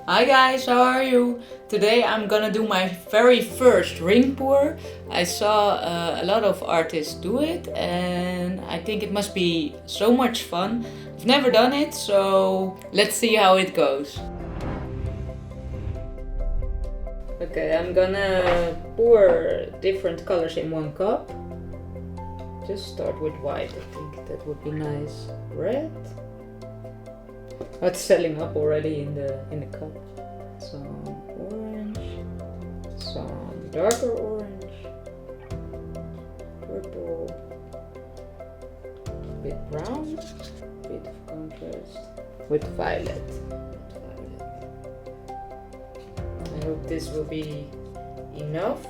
Hi guys, how are you? Today I'm gonna do my very first ring pour. I saw a lot of artists do it and I think it must be so much fun. I've never done it, so let's see how it goes. Okay, I'm gonna pour different colors in one cup. Just start with white, I think that would be nice. Red. Oh, it's selling up already in the cup. Some orange, some darker orange, purple, a bit brown, a bit of contrast with violet. I hope this will be enough.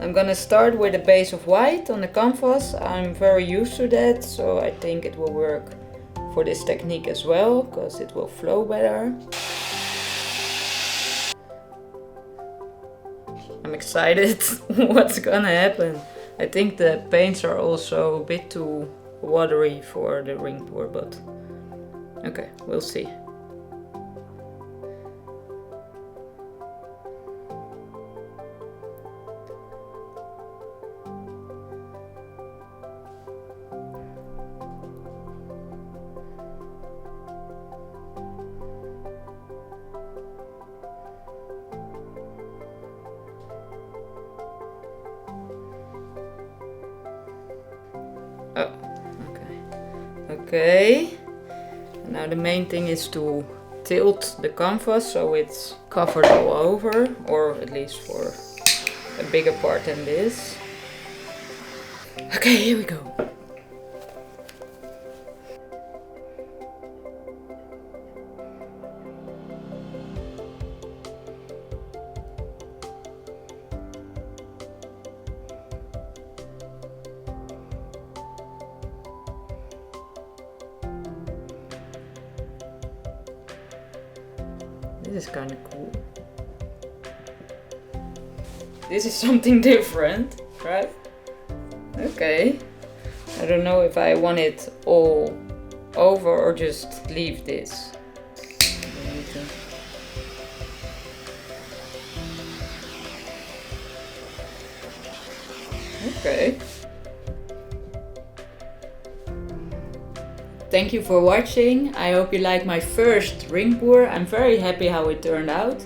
I'm gonna start with a base of white on the canvas. I'm very used to that, so I think it will work for this technique as well, because it will flow better. I'm excited what's gonna happen. I think the paints are also a bit too watery for the ring pour, but okay, we'll see. Oh, okay. Now the main thing is to tilt the canvas so it's covered all over, or at least for a bigger part than this. Okay, here we go. This is kind of cool. This is something different, right? Okay. I don't know if I want it all over or just leave this. Okay. Thank you for watching. I hope you like my first ring pour. I'm very happy how it turned out.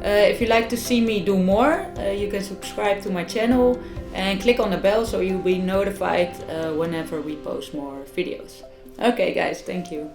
If you'd like to see me do more, you can subscribe to my channel and click on the bell so you'll be notified whenever we post more videos. Okay guys, thank you.